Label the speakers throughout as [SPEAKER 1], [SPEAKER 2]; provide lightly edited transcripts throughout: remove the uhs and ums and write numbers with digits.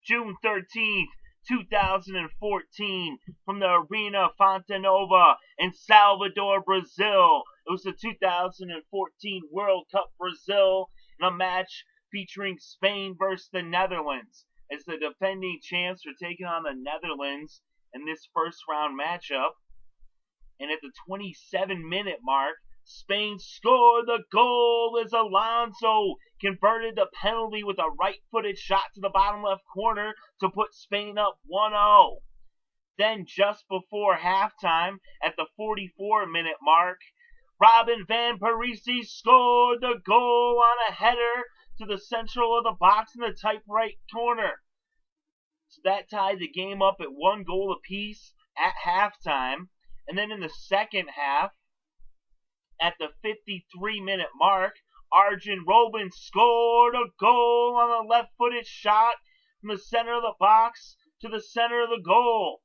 [SPEAKER 1] June 13th, 2014, from the Arena Fonte Nova in Salvador, Brazil. It was the 2014 World Cup Brazil in a match featuring Spain versus the Netherlands, as the defending champs were taking on the Netherlands in this first round matchup. And at the 27-minute mark, Spain scored the goal as Alonso converted the penalty with a right-footed shot to the bottom left corner to put Spain up 1-0. Then just before halftime, at the 44-minute mark, Robin van Persie scored the goal on a header to the central of the box in the top right corner. So that tied the game up at 1 goal apiece at halftime. And then in the second half, at the 53-minute mark, Arjen Robben scored a goal on a left-footed shot from the center of the box to the center of the goal.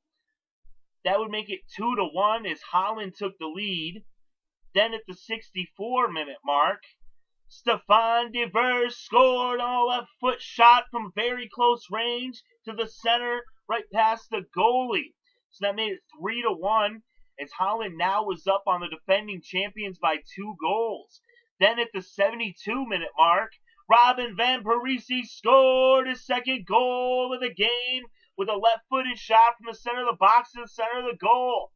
[SPEAKER 1] That would make it 2-1 as Holland took the lead. Then at the 64-minute mark, Stefan de Vrij scored on a left-foot shot from very close range to the center, right past the goalie. So that made it 3-1. As Holland now was up on the defending champions by 2 goals. Then at the 72-minute mark, Robin van Persie scored his second goal of the game with a left-footed shot from the center of the box to the center of the goal.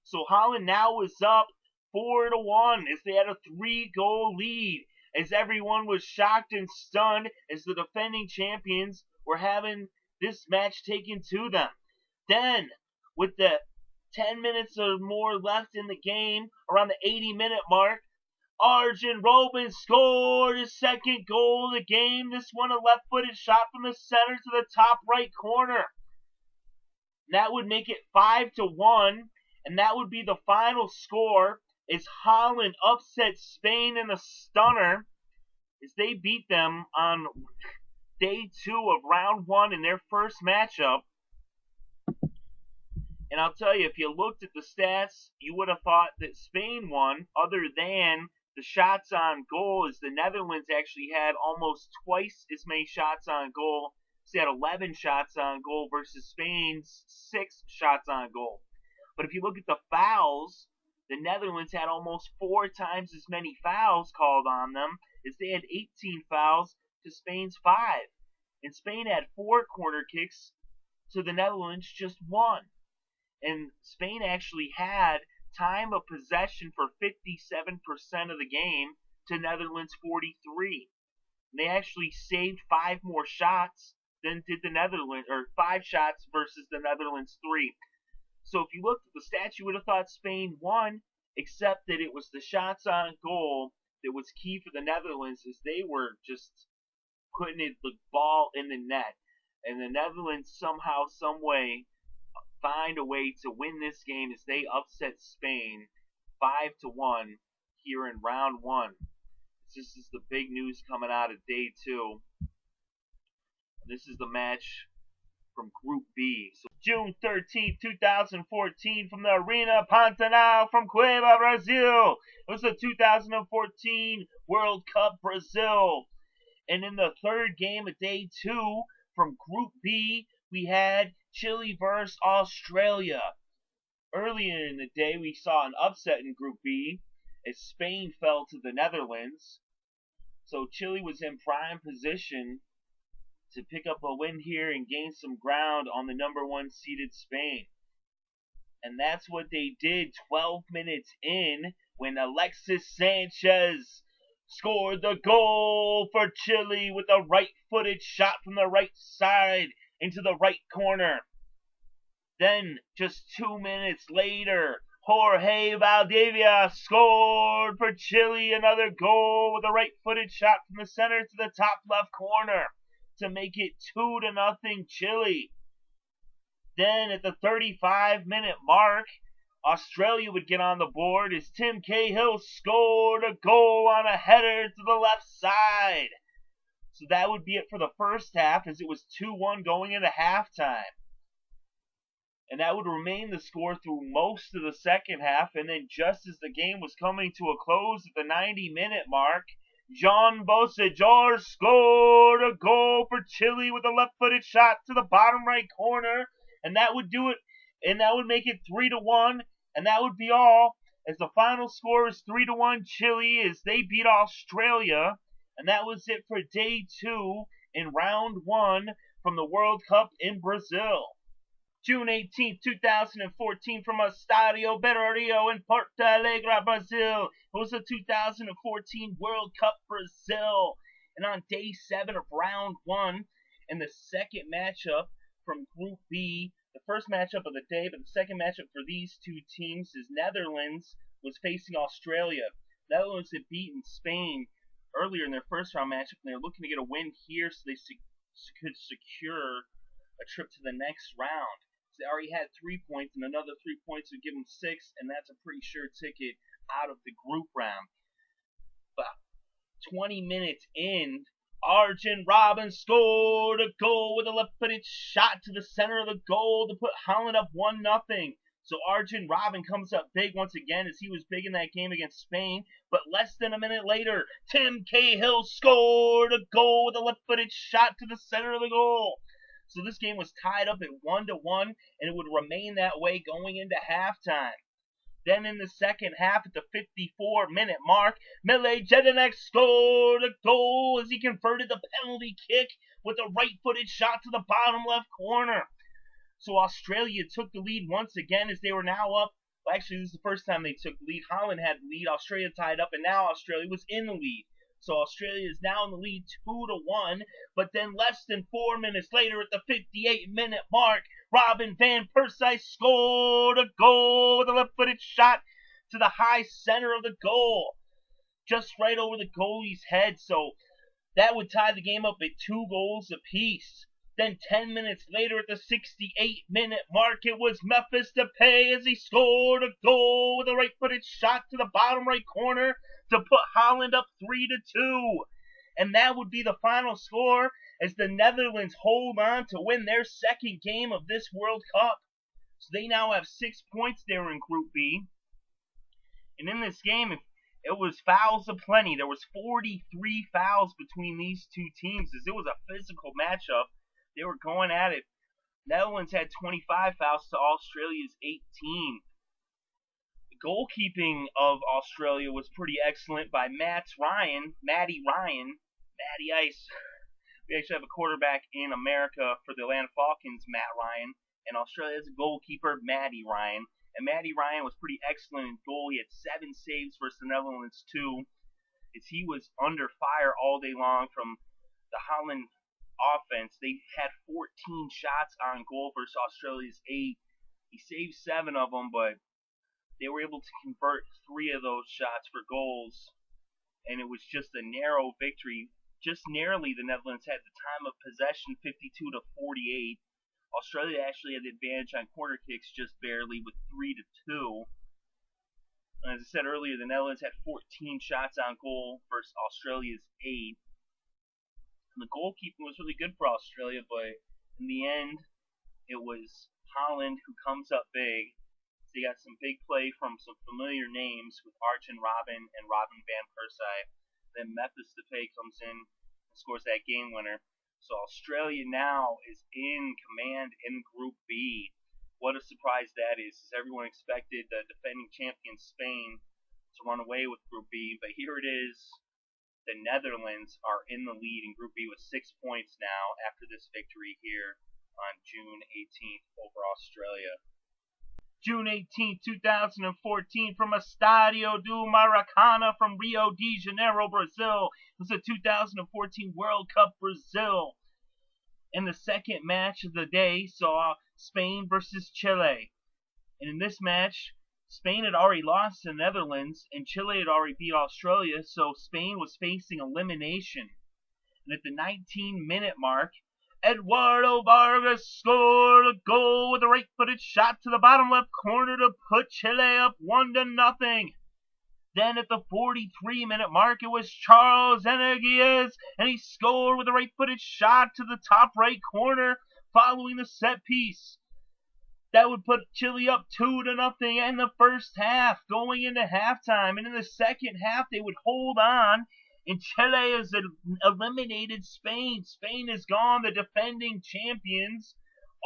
[SPEAKER 1] So Holland now was up 4-1 as they had a 3-goal lead, as everyone was shocked and stunned as the defending champions were having this match taken to them. Then, with the 10 minutes or more left in the game, around the 80-minute mark, Arjen Robben scored his second goal of the game. This one a left-footed shot from the center to the top right corner. That would make it 5-1, and that would be the final score as Holland upset Spain in a stunner as they beat them on day 2 of round 1 in their first matchup. And I'll tell you, if you looked at the stats, you would have thought that Spain won, other than the shots on goal, as the Netherlands actually had almost twice as many shots on goal. They had 11 shots on goal versus Spain's 6 shots on goal. But if you look at the fouls, the Netherlands had almost 4 times as many fouls called on them, as they had 18 fouls to Spain's 5. And Spain had 4 corner kicks to the Netherlands just 1. And Spain actually had time of possession for 57% of the game to Netherlands 43. And they actually saved 5 more shots than did the Netherlands, or 5 shots versus the Netherlands 3. So if you looked at the stats, you would have thought Spain won, except that it was the shots on goal that was key for the Netherlands, as they were just putting the ball in the net. And the Netherlands somehow, some way, find a way to win this game as they upset Spain 5-1 here in round 1. This is the big news coming out of day 2. This is the match from Group B. So June 13th, 2014, from the Arena Pantanal from Cuiabá, Brazil. It was the 2014 World Cup Brazil. And in the third game of day 2 from Group B, we had Chile versus Australia. Earlier in the day, we saw an upset in Group B as Spain fell to the Netherlands. So Chile was in prime position to pick up a win here and gain some ground on the number 1 seeded Spain. And that's what they did 12 minutes in when Alexis Sanchez scored the goal for Chile with a right-footed shot from the right side into the right corner. Then, just 2 minutes later, Jorge Valdivia scored for Chile another goal with a right-footed shot from the center to the top left corner to make it 2-0 Chile. Then at the 35-minute mark, Australia would get on the board as Tim Cahill scored a goal on a header to the left side. So that would be it for the first half, as it was 2-1 going into halftime. And that would remain the score through most of the second half. And then just as the game was coming to a close at the 90-minute mark, John Bosejor scored a goal for Chile with a left-footed shot to the bottom right corner, and that would do it, and that would make it 3-1, and that would be all, as the final score is 3-1 Chile as they beat Australia, and that was it for day 2 in round 1 from the World Cup in Brazil. June 18th, 2014, from Estadio Berrio in Porto Alegre, Brazil. It was the 2014 World Cup Brazil. And on day 7 of round 1, in the second matchup from Group B, the first matchup of the day, but the second matchup for these two teams is Netherlands was facing Australia. Netherlands had beaten Spain earlier in their first round matchup, and they're looking to get a win here so they could secure a trip to the next round. They already had 3 points, and another 3 points would give them 6, and that's a pretty sure ticket out of the group round. But 20 minutes in, Arjen Robben scored a goal with a left-footed shot to the center of the goal to put Holland up 1-0. So Arjen Robben comes up big once again, as he was big in that game against Spain. But less than a minute later, Tim Cahill scored a goal with a left-footed shot to the center of the goal. So this game was tied up at 1-1, and it would remain that way going into halftime. Then in the second half, at the 54-minute mark, Mile Jedinek scored a goal as he converted the penalty kick with a right-footed shot to the bottom left corner. So Australia took the lead once again as they were now up. Well, actually, this is the first time they took the lead. Holland had the lead, Australia tied up, and now Australia was in the lead. So Australia is now in the lead 2-1, but then less than 4 minutes later at the 58-minute mark, Robin van Persie scored a goal with a left-footed shot to the high center of the goal, just right over the goalie's head. So that would tie the game up at 2 goals apiece. Then 10 minutes later at the 68-minute mark, it was Memphis Depay as he scored a goal with a right-footed shot to the bottom right corner to put Holland up 3-2. And that would be the final score as the Netherlands hold on to win their second game of this World Cup. So they now have 6 points there in Group B. And in this game, it was fouls aplenty. There was 43 fouls between these two teams as it was a physical matchup. They were going at it. Netherlands had 25 fouls to Australia's 18. The goalkeeping of Australia was pretty excellent by Matty Ryan, Matty Ice. We actually have a quarterback in America for the Atlanta Falcons, Matt Ryan, and Australia has a goalkeeper, Matty Ryan. And Matty Ryan was pretty excellent in goal. He had 7 saves versus the Netherlands, too, as he was under fire all day long from the Holland offense. They had 14 shots on goal versus Australia's 8. He saved 7 of them, but they were able to convert 3 of those shots for goals, and it was just a narrow victory. Just narrowly, the Netherlands had the time of possession 52-48. Australia actually had the advantage on corner kicks just barely with 3-2. And as I said earlier, the Netherlands had 14 shots on goal versus Australia's 8. And the goalkeeping was really good for Australia, but in the end, it was Holland who comes up big. So you got some big play from some familiar names with Arjen Robben and Robin van Persie. Then Memphis Depay comes in and scores that game winner. So Australia now is in command in Group B. What a surprise that is, as everyone expected the defending champion Spain to run away with Group B, but here it is. The Netherlands are in the lead in Group B with 6 points now after this victory here on June 18th over Australia. June 18th, 2014, from Estadio do Maracanã from Rio de Janeiro, Brazil. It was the 2014 World Cup Brazil. And the second match of the day saw Spain versus Chile. And in this match, Spain had already lost to the Netherlands, and Chile had already beat Australia, so Spain was facing elimination. And at the 19-minute mark, Eduardo Vargas scored a goal with a right-footed shot to the bottom left corner to put Chile up 1-0. Then at the 43-minute mark, it was Charles Eneguiaz, and he scored with a right-footed shot to the top right corner following the set piece. That would put Chile up 2-0 in the first half, going into halftime. And in the second half, they would hold on And Chile has eliminated Spain. Spain is gone. The defending champions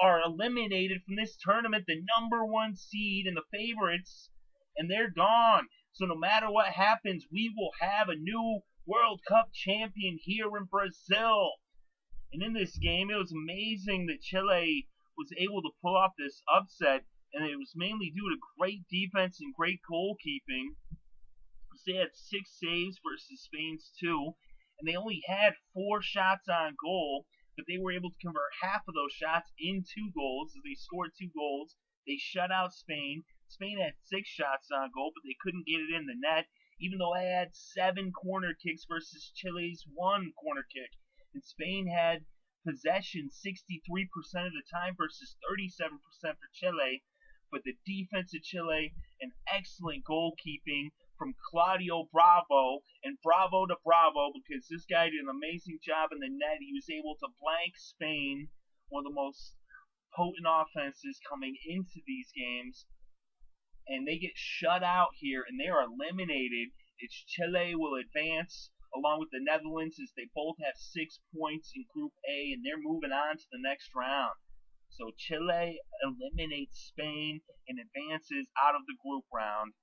[SPEAKER 1] are eliminated from this tournament, the number one seed and the favorites, and they're gone. So no matter what happens, we will have a new World Cup champion here in Brazil. And in this game, it was amazing that Chile was able to pull off this upset, and it was mainly due to great defense and great goalkeeping. They had 6 saves versus Spain's 2, and they only had 4 shots on goal, but they were able to convert half of those shots into goals. As they scored 2 goals, they shut out Spain. Spain had 6 shots on goal, but they couldn't get it in the net, even though they had 7 corner kicks versus Chile's 1 corner kick. And Spain had possession 63% of the time versus 37% for Chile, but the defense of Chile and excellent goalkeeping from Claudio Bravo, and bravo to Bravo, because this guy did an amazing job in the net. He was able to blank Spain, one of the most potent offenses coming into these games, and they get shut out here, and they are eliminated. It's Chile will advance along with the Netherlands, as they both have 6 points in Group A, and they're moving on to the next round. So Chile eliminates Spain and advances out of the group round.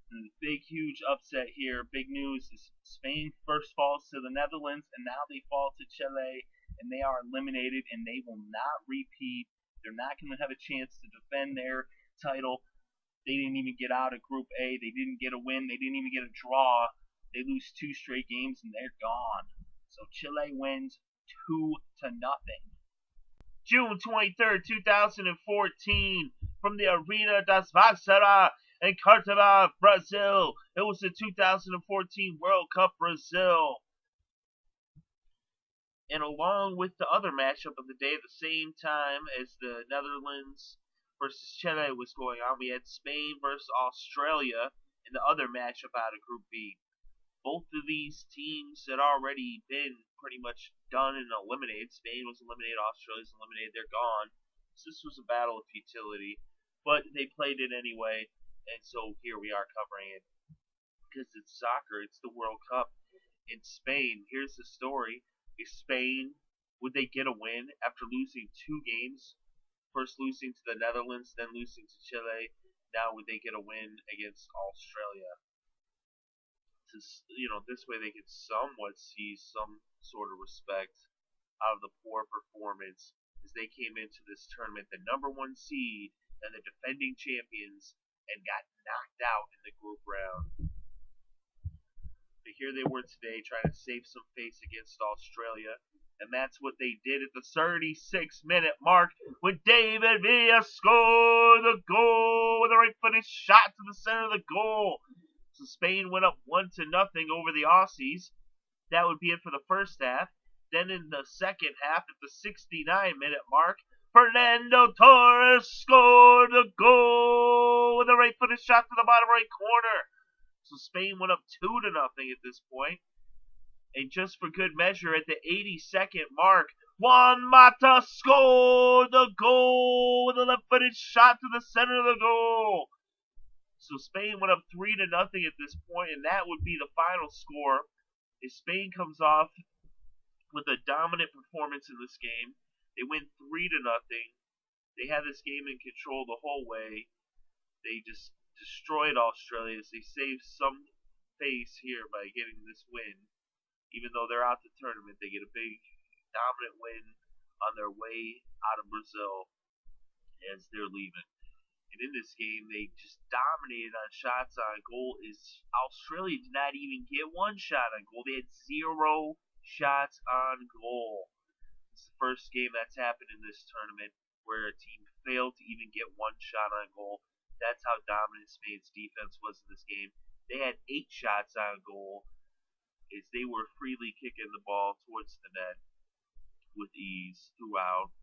[SPEAKER 1] And the big, huge upset here, big news, is Spain first falls to the Netherlands, and now they fall to Chile, and they are eliminated, and they will not repeat. They're not going to have a chance to defend their title. They didn't even get out of Group A. They didn't get a win. They didn't even get a draw. They lose 2 straight games, and they're gone. So Chile wins 2-0. June 23rd, 2014, from the Arena das Vassara in Curitiba, Brazil. It was the 2014 World Cup Brazil. And along with the other matchup of the day, at the same time as the Netherlands versus Chile was going on, we had Spain versus Australia in the other matchup out of Group B. Both of these teams had already been pretty much done and eliminated. Spain was eliminated, Australia was eliminated, they're gone. So this was a battle of futility, but they played it anyway, and so here we are covering it. Because it's soccer, it's the World Cup. In Spain, here's the story. Is Spain, would they get a win after losing 2 games? First losing to the Netherlands, then losing to Chile. Now would they get a win against Australia? This way they can somewhat see some sort of respect out of the poor performance, as they came into this tournament the number 1 seed and the defending champions, and got knocked out in the group round. But here they were today trying to save some face against Australia, and that's what they did at the 36-minute mark when David Villa scored the goal with a right-footed shot to the center of the goal. So Spain went up 1-0 over the Aussies. That would be it for the first half. Then in the second half, at the 69-minute mark, Fernando Torres scored the goal with a right-footed shot to the bottom right corner. So Spain went up 2-0 at this point. And just for good measure, at the 82nd mark, Juan Mata scored the goal with a left-footed shot to the center of the goal. So Spain went up 3-0 at this point, and that would be the final score. If Spain comes off with a dominant performance in this game, they win 3-0. They had this game in control the whole way. They just destroyed Australia, as they saved some face here by getting this win. Even though they're out the tournament, they get a big, dominant win on their way out of Brazil as they're leaving. And in this game, they just dominated on shots on goal. Australia did not even get 1 shot on goal. They had 0 shots on goal. It's the first game that's happened in this tournament where a team failed to even get 1 shot on goal. That's how dominant Spain's defense was in this game. They had 8 shots on goal, as they were freely kicking the ball towards the net with ease throughout.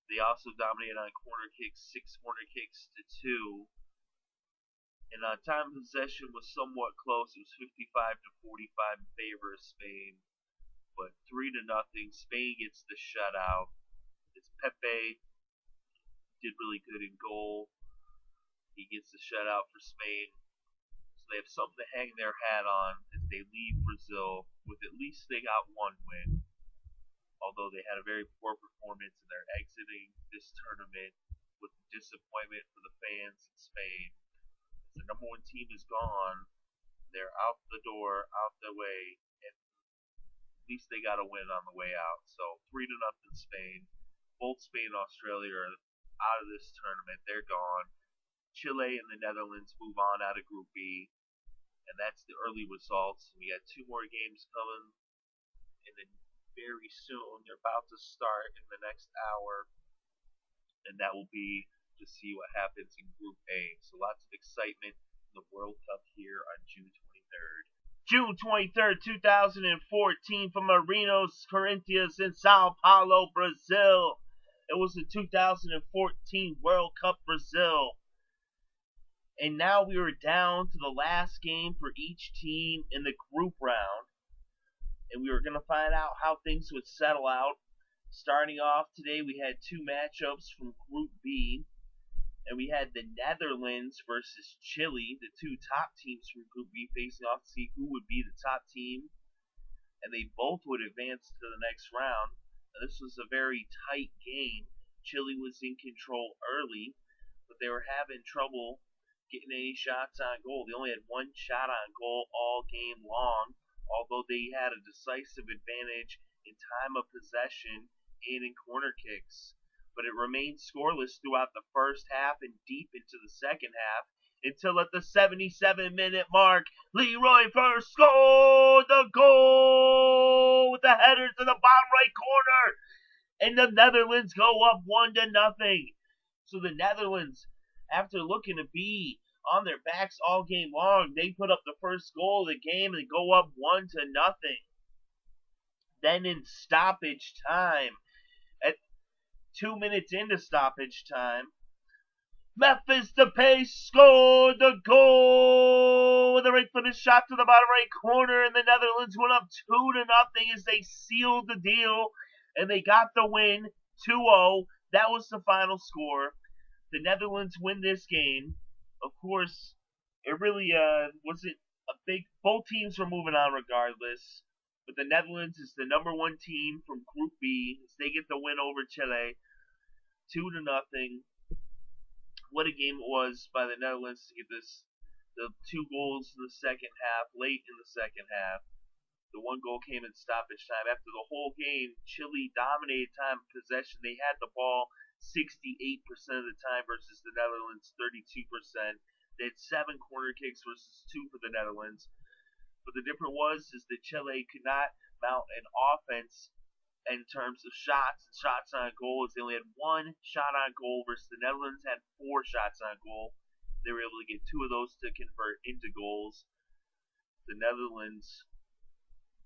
[SPEAKER 1] They also dominated on corner kicks, 6 corner kicks to 2. And time of possession was somewhat close. It was 55-45 in favor of Spain. But 3-0, Spain gets the shutout. It's Pepe, did really good in goal. He gets the shutout for Spain. So they have something to hang their hat on as they leave Brazil with at least they got one win, although they had a very poor performance and they're exiting this tournament with disappointment for the fans in Spain. As the number one team is gone, they're out the door, out the way, and at least they got a win on the way out. So 3-0 Spain. Both Spain and Australia are out of this tournament. They're gone. Chile and the Netherlands move on out of Group B, and that's the early results. We got two more games coming, and then very soon they're about to start in the next hour, and that will be to see what happens in Group A. So lots of excitement in the World Cup here on June 23rd. June 23rd, 2014, from Marinos Corinthians in Sao Paulo, Brazil. It was the 2014 World Cup Brazil. And now we are down to the last game for each team in the group round. And we were going to find out how things would settle out. Starting off today, we had two matchups from Group B. And we had the Netherlands versus Chile, the two top teams from Group B, facing off to see who would be the top team. And they both would advance to the next round. Now, this was a very tight game. Chile was in control early, but they were having trouble getting any shots on goal. They only had one shot on goal all game long, although they had a decisive advantage in time of possession and in corner kicks. But it remained scoreless throughout the first half and deep into the second half, until at the 77-minute mark, Leroy Fer scored the goal with the header to the bottom right corner, and the Netherlands go up 1-0. So the Netherlands, after looking to be on their backs all game long, they put up the first goal of the game and go up 1-0. Then in stoppage time, at 2 minutes into stoppage time, Memphis Depay scored the goal with a right-footed shot to the bottom right corner, and the Netherlands went up 2-0 as they sealed the deal, and they got the win 2-0. That was the final score. The Netherlands win this game. Of course, it really wasn't a big. Both teams were moving on regardless, but the Netherlands is the number one team from Group B as they get the win over Chile, 2-0. What a game it was by the Netherlands to get the two goals in the second half, late in the second half. The one goal came in stoppage time. After the whole game, Chile dominated time of possession. They had the ball 68% of the time versus the Netherlands 32%. They had 7 corner kicks versus 2 for the Netherlands. But the difference is that Chile could not mount an offense in terms of shots on goal, as they only had 1 shot on goal versus the Netherlands had 4 shots on goal. They were able to get 2 of those to convert into goals. The Netherlands,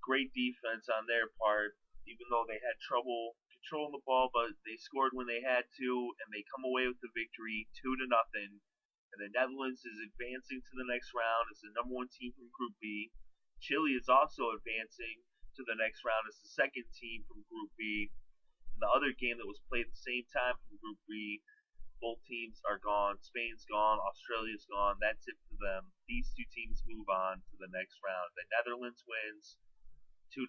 [SPEAKER 1] great defense on their part, even though they had trouble controlling the ball, but they scored when they had to, and they come away with the victory 2-0. And the Netherlands is advancing to the next round as the number one team from Group B. Chile is also advancing to the next round as the second team from Group B. And the other game that was played at the same time from Group B, both teams are gone. Spain's gone, Australia's gone. That's it for them. These two teams move on to the next round. The Netherlands wins 2-0.